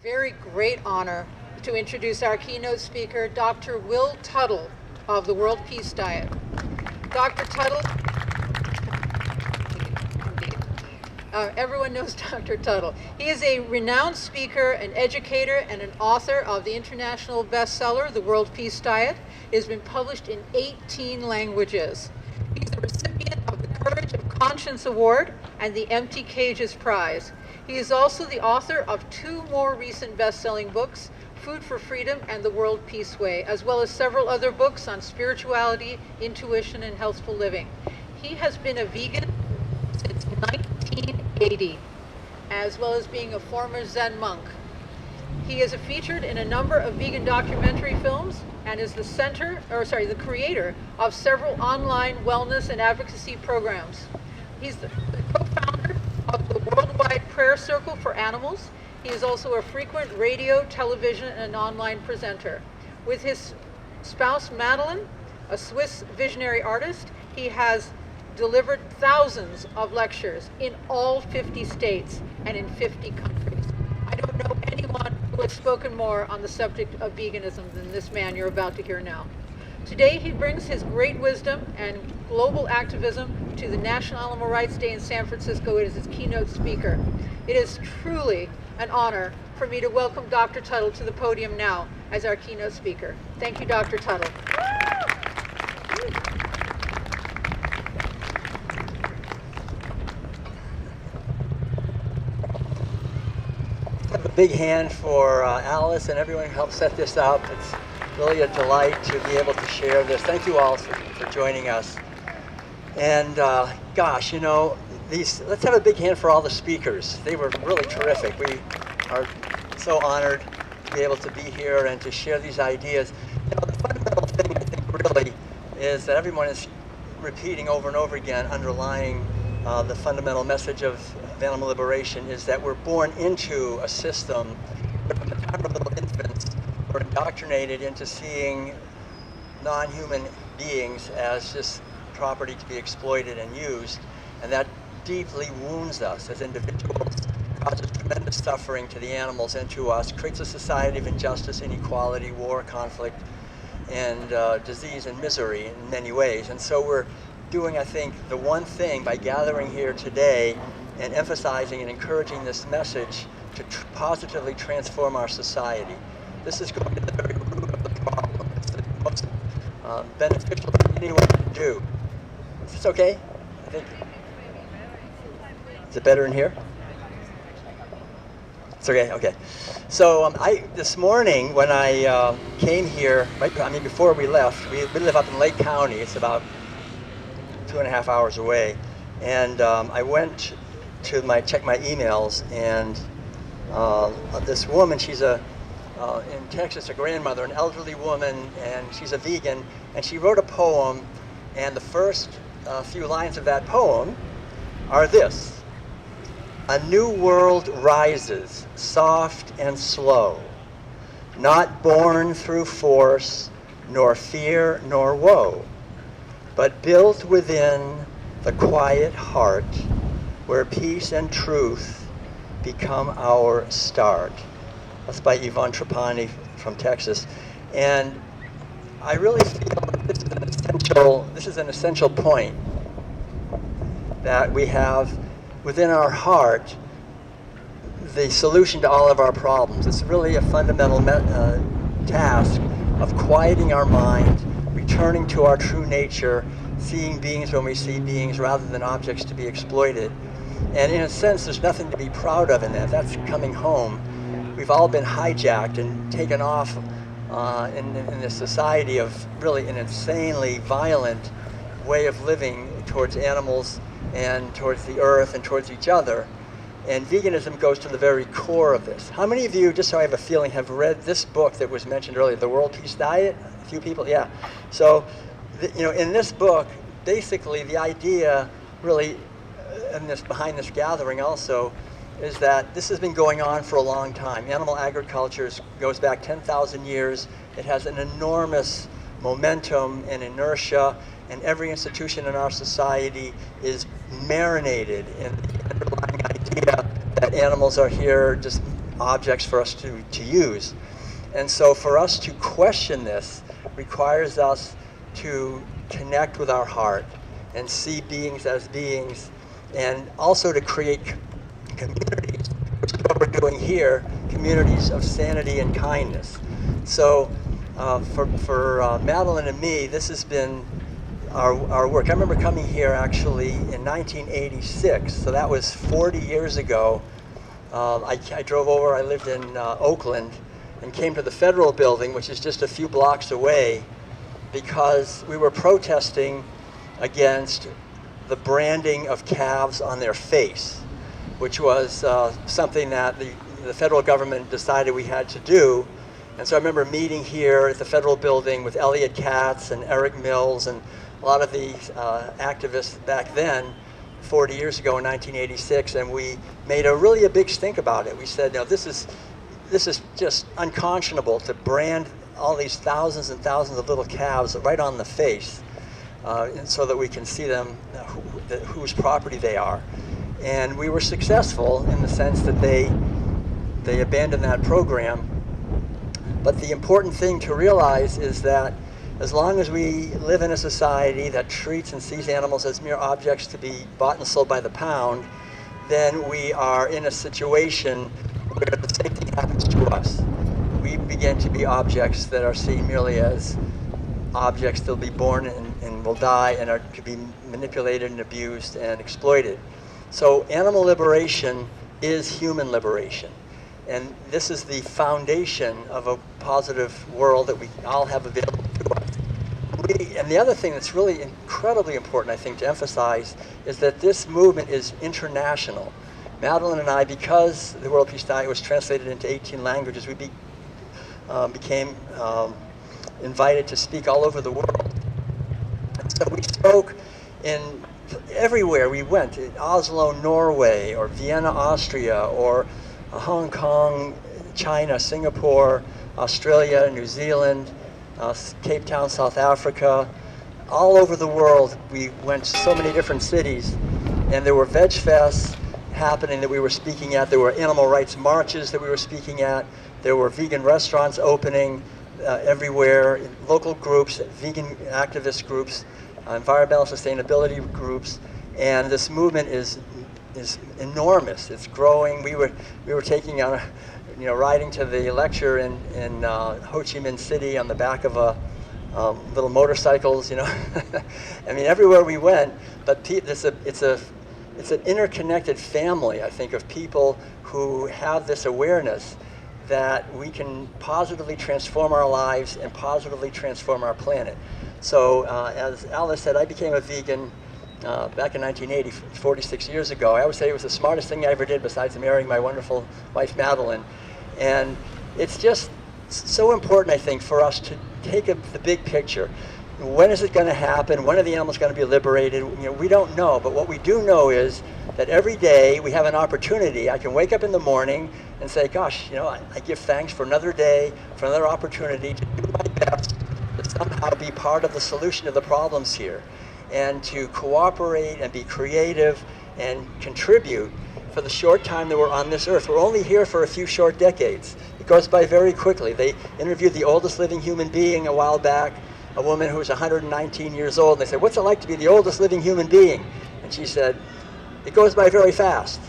Very great honor to introduce our keynote speaker, Dr. Will Tuttle of the World Peace Diet. Dr. Tuttle, everyone knows Dr. Tuttle. He is a renowned speaker, an educator, and an author of the international bestseller, The World Peace Diet. It has been published in 18 languages. He's the recipient of the Courage of Conscience Award and the Empty Cages Prize. He is also the author of 2 more recent best-selling books, Food for Freedom and The World Peace Way, as well as several other books on spirituality, intuition, and healthful living. He has been a vegan since 1980, as well as being a former Zen monk. He is featured in a number of vegan documentary films and is the creator of several online wellness and advocacy programs. He's the co-founder of the Worldwide Prayer Circle for Animals. He is also a frequent radio, television, and online presenter. With his spouse, Madeline, a Swiss visionary artist, he has delivered thousands of lectures in all 50 states and in 50 countries. I don't know anyone who has spoken more on the subject of veganism than this man you're about to hear now. Today, he brings his great wisdom and global activism to the National Animal Rights Day in San Francisco as his keynote speaker. It is truly an honor for me to welcome Dr. Tuttle to the podium now as our keynote speaker. Thank you, Dr. Tuttle. Have a big hand for Alice and everyone who helped set this up. It's really a delight to be able to share this. Thank you all for joining us. And gosh, you know, let's have a big hand for all the speakers. They were really terrific. We are so honored to be able to be here and to share these ideas. You know, the fundamental thing I think really is that everyone is repeating over and over again, underlying the fundamental message of animal liberation, is that we're born into a system where from the time of little infants, we're indoctrinated into seeing non-human beings as just property to be exploited and used, and that deeply wounds us as individuals, causes tremendous suffering to the animals and to us, creates a society of injustice, inequality, war, conflict, and disease and misery in many ways. And so we're doing, I think, the one thing by gathering here today and emphasizing and encouraging this message to positively transform our society. This is going to the very root of the problem. It's the most beneficial thing anyone can do. Is this okay? I think. Is it better in here? It's okay. Okay. So this morning when I came here, before we left, we live up in Lake County. It's about 2.5 hours away, and I went to check my emails, and this woman, she's in Texas, a grandmother, an elderly woman, and she's a vegan, and she wrote a poem, and the first few lines of that poem are this: "A new world rises, soft and slow, not born through force, nor fear, nor woe, but built within the quiet heart, where peace and truth become our start." That's by Yvonne Trapani from Texas. And I really feel that this is an essential point, that we have within our heart the solution to all of our problems. It's really a fundamental task of quieting our mind, returning to our true nature, seeing beings when we see beings rather than objects to be exploited. And in a sense, there's nothing to be proud of in that. That's coming home. We've all been hijacked and taken off in this society of really an insanely violent way of living towards animals and towards the earth and towards each other. And veganism goes to the very core of this. How many of you, just so I have a feeling, have read this book that was mentioned earlier, The World Peace Diet? A few people, yeah. So, in this book, basically the idea really, behind this gathering also, is that this has been going on for a long time. Animal agriculture goes back 10,000 years. It has an enormous momentum and inertia, and every institution in our society is marinated in the underlying idea that animals are here just objects for us to use. And so for us to question this requires us to connect with our heart and see beings as beings, and also to create communities, which is what we're doing here, communities of sanity and kindness. So for Madeline and me, this has been our work. I remember coming here actually in 1986, so that was 40 years ago. I drove over, I lived in Oakland, and came to the Federal Building, which is just a few blocks away, because we were protesting against the branding of calves on their face, which was something that the federal government decided we had to do. And so I remember meeting here at the Federal Building with Elliot Katz and Eric Mills and a lot of the activists back then, 40 years ago in 1986, and we made really a big stink about it. We said, no, this is just unconscionable to brand all these thousands and thousands of little calves right on the face, so that we can see them, whose property they are. And we were successful in the sense that they abandoned that program. But the important thing to realize is that as long as we live in a society that treats and sees animals as mere objects to be bought and sold by the pound, then we are in a situation where the same thing happens to us. We begin to be objects that are seen merely as objects that will be born and will die and are to be manipulated and abused and exploited. So animal liberation is human liberation. And this is the foundation of a positive world that we all have available to us. And the other thing that's really incredibly important, I think, to emphasize is that this movement is international. Madeline and I, because the World Peace Diet was translated into 18 languages, we became invited to speak all over the world. And so we spoke in everywhere we went, in Oslo, Norway, or Vienna, Austria, or Hong Kong, China, Singapore, Australia, New Zealand, Cape Town, South Africa. All over the world, we went to so many different cities, and there were veg fests happening that we were speaking at. There were animal rights marches that we were speaking at. There were vegan restaurants opening everywhere, local groups, vegan activist groups, environmental sustainability groups, and this movement is enormous. It's growing. We were taking on, riding to the lecture in Ho Chi Minh City on the back of little motorcycles. I mean, everywhere we went. But it's an interconnected family, I think, of people who have this awareness that we can positively transform our lives and positively transform our planet. So as Alice said, I became a vegan back in 1980, 46 years ago. I would say it was the smartest thing I ever did besides marrying my wonderful wife, Madeline. And it's just so important, I think, for us to take the big picture. When is it going to happen? When are the animals going to be liberated? We don't know, but what we do know is that every day we have an opportunity. I can wake up in the morning and say, gosh, I give thanks for another day, for another opportunity to do my best to somehow be part of the solution to the problems here, and to cooperate and be creative and contribute for the short time that we're on this earth. We're only here for a few short decades. It goes by very quickly. They interviewed the oldest living human being a while back, a woman who was 119 years old, and they said, what's it like to be the oldest living human being? And she said, it goes by very fast.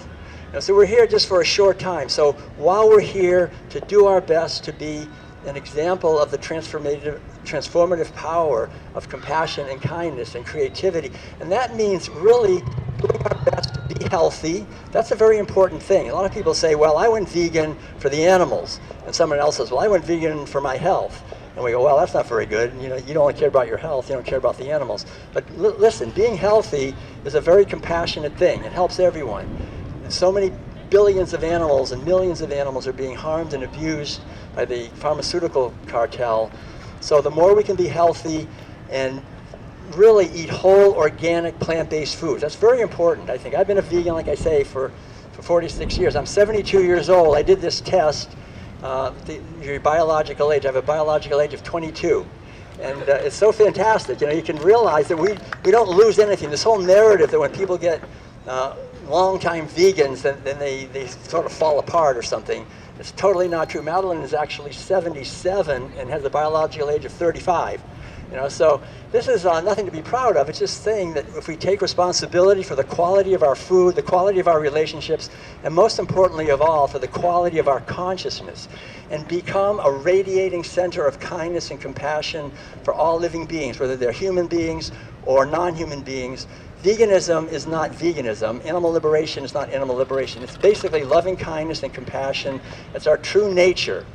So we're here just for a short time. So while we're here to do our best to be an example of the transformative power of compassion and kindness and creativity. And that means really doing our best to be healthy. That's a very important thing. A lot of people say, well, I went vegan for the animals. And someone else says, well, I went vegan for my health. And we go, well, that's not very good. You don't only care about your health, you don't care about the animals. But listen, being healthy is a very compassionate thing. It helps everyone. And so many billions of animals and millions of animals are being harmed and abused by the pharmaceutical cartel. So the more we can be healthy and really eat whole, organic, plant-based foods, that's very important, I think. I've been a vegan, like I say, for 46 years. I'm 72 years old. I did this test, your biological age. I have a biological age of 22. And it's so fantastic. You can realize that we don't lose anything. This whole narrative that when people get longtime vegans, then they sort of fall apart or something. It's totally not true. Madeline is actually 77 and has a biological age of 35. So this is nothing to be proud of. It's just saying that if we take responsibility for the quality of our food, the quality of our relationships, and most importantly of all, for the quality of our consciousness, and become a radiating center of kindness and compassion for all living beings, whether they're human beings or non-human beings. Veganism is not veganism. Animal liberation is not animal liberation. It's basically loving kindness and compassion. It's our true nature.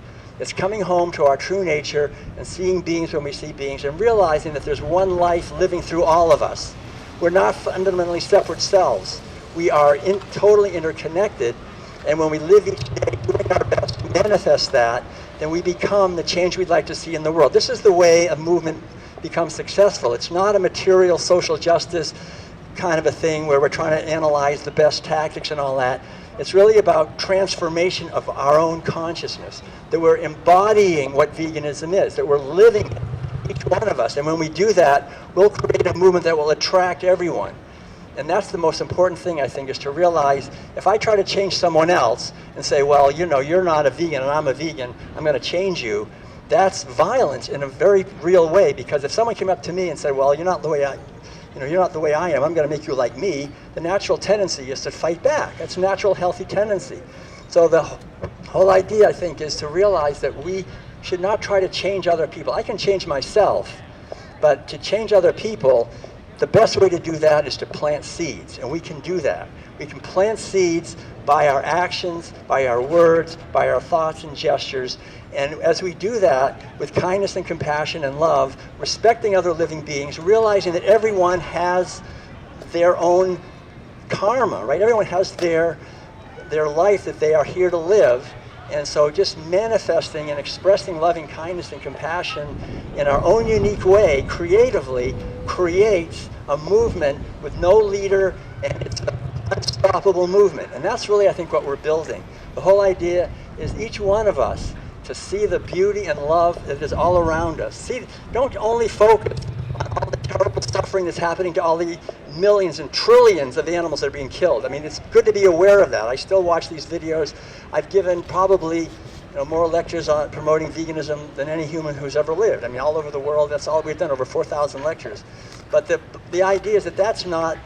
It's coming home to our true nature and seeing beings when we see beings and realizing that there's one life living through all of us. We're not fundamentally separate selves. We are totally interconnected, and when we live each day doing our best to manifest that, then we become the change we'd like to see in the world. This is the way a movement becomes successful. It's not a material social justice kind of a thing where we're trying to analyze the best tactics and all that. It's really about transformation of our own consciousness, that we're embodying what veganism is, that we're living it, each one of us. And when we do that, we'll create a movement that will attract everyone. And that's the most important thing, I think, is to realize if I try to change someone else and say, well, you're not a vegan and I'm a vegan, I'm going to change you, that's violence in a very real way. Because if someone came up to me and said, well, you're not the way I am, I'm going to make you like me, the natural tendency is to fight back. That's a natural, healthy tendency. So the whole idea, I think, is to realize that we should not try to change other people. I can change myself, but to change other people, the best way to do that is to plant seeds, and we can do that. We can plant seeds by our actions, by our words, by our thoughts and gestures. And as we do that with kindness and compassion and love, respecting other living beings, realizing that everyone has their own karma, right? Everyone has their life that they are here to live. And so just manifesting and expressing loving kindness and compassion in our own unique way, creatively, creates a movement with no leader, and it's an unstoppable movement. And that's really, I think, what we're building. The whole idea is each one of us to see the beauty and love that is all around us. Don't only focus on all the terrible suffering that's happening to all the millions and trillions of animals that are being killed. I mean, it's good to be aware of that. I still watch these videos. I've given probably more lectures on promoting veganism than any human who's ever lived. I mean, all over the world, that's all we've done, over 4,000 lectures. But the idea is that that's not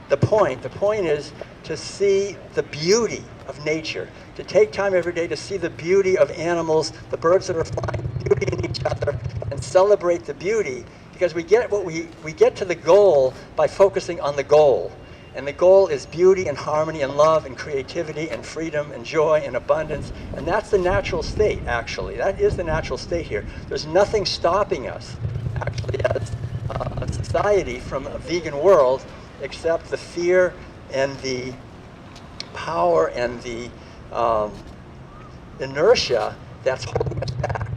the point. The point is to see the beauty of nature, to take time every day to see the beauty of animals, the birds that are flying, beauty in each other, and celebrate the beauty, because we get to the goal by focusing on the goal. And the goal is beauty and harmony and love and creativity and freedom and joy and abundance. And that's the natural state, actually. That is the natural state here. There's nothing stopping us, actually, as a society from a vegan world, except the fear and the power and the inertia that's holding us back.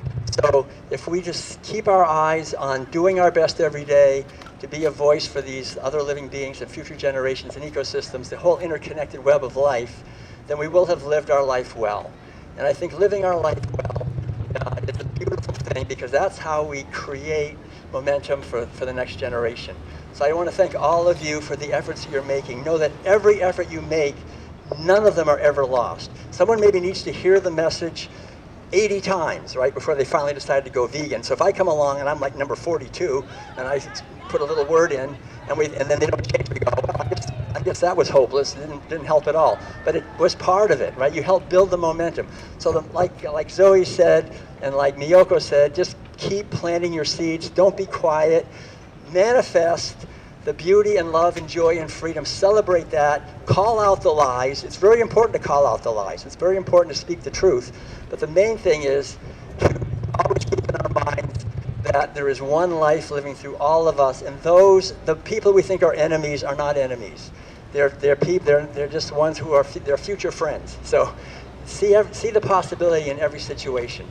So if we just keep our eyes on doing our best every day to be a voice for these other living beings and future generations and ecosystems, the whole interconnected web of life, then we will have lived our life well. And I think living our life well is a beautiful thing, because that's how we create momentum for the next generation. So I want to thank all of you for the efforts that you're making. Know that every effort you make, none of them are ever lost. Someone maybe needs to hear the message 80 times, right, before they finally decide to go vegan. So if I come along and I'm like number 42, and I put a little word in, and then they don't change, we go, well, I guess that was hopeless. It didn't help at all. But it was part of it, right? You helped build the momentum. So like Zoe said, and like Miyoko said, just keep planting your seeds. Don't be quiet. Manifest the beauty and love and joy and freedom. Celebrate that. Call out the lies. It's very important to call out the lies. It's very important to speak the truth. But the main thing is to always keep in our minds that there is one life living through all of us, and the people we think are enemies are not enemies. They're just ones who are they're future friends. So see the possibility in every situation.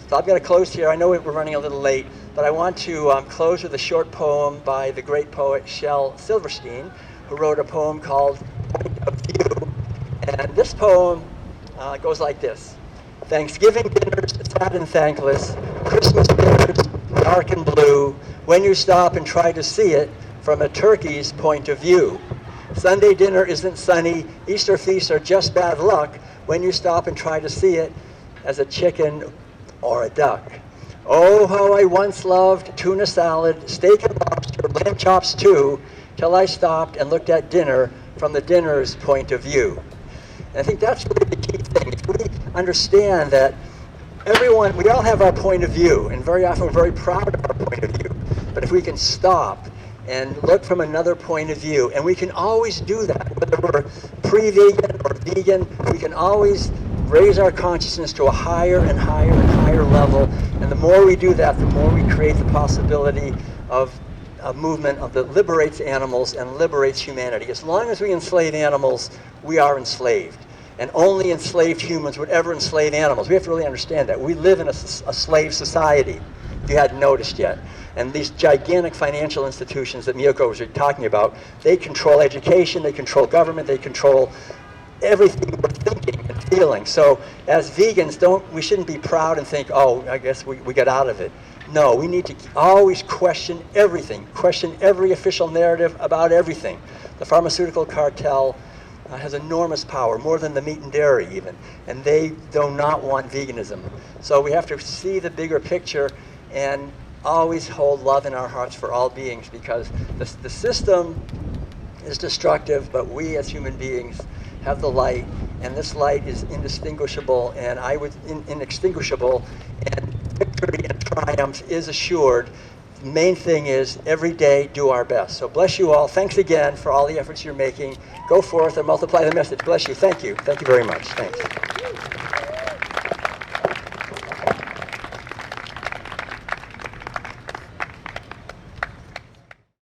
So I'm going to close here. I know we're running a little late, but I want to close with a short poem by the great poet Shel Silverstein, who wrote a poem called Point of View. And this poem goes like this. Thanksgiving dinners sad and thankless, Christmas dinners dark and blue, when you stop and try to see it from a turkey's point of view. Sunday dinner isn't sunny. Easter feasts are just bad luck when you stop and try to see it as a chicken or a duck. Oh, how I once loved tuna salad, steak and lobster, lamb chops too, till I stopped and looked at dinner from the dinner's point of view. And I think that's really the key thing. If we understand that everyone, we all have our point of view, and very often we're very proud of our point of view. But if we can stop and look from another point of view, and we can always do that, whether we're pre-vegan or vegan, we can always raise our consciousness to a higher and higher and higher level. And the more we do that, the more we create the possibility of a movement that liberates animals and liberates humanity. As long as we enslave animals, we are enslaved. And only enslaved humans would ever enslave animals. We have to really understand that. We live in a slave society, if you hadn't noticed yet. And these gigantic financial institutions that Miyoko was talking about, they control education, they control government, they control everything we're thinking and feeling. So as vegans, we shouldn't be proud and think, oh, I guess we got out of it. No, we need to always question everything, question every official narrative about everything. The pharmaceutical cartel has enormous power, more than the meat and dairy even, and they do not want veganism. So we have to see the bigger picture and always hold love in our hearts for all beings, because the system is destructive, but we as human beings have the light, and this light is indistinguishable and inextinguishable, and victory and triumph is assured. The main thing is every day do our best. So bless you all. Thanks again for all the efforts you're making. Go forth and multiply the message. Bless you. Thank you. Thank you very much. Thanks.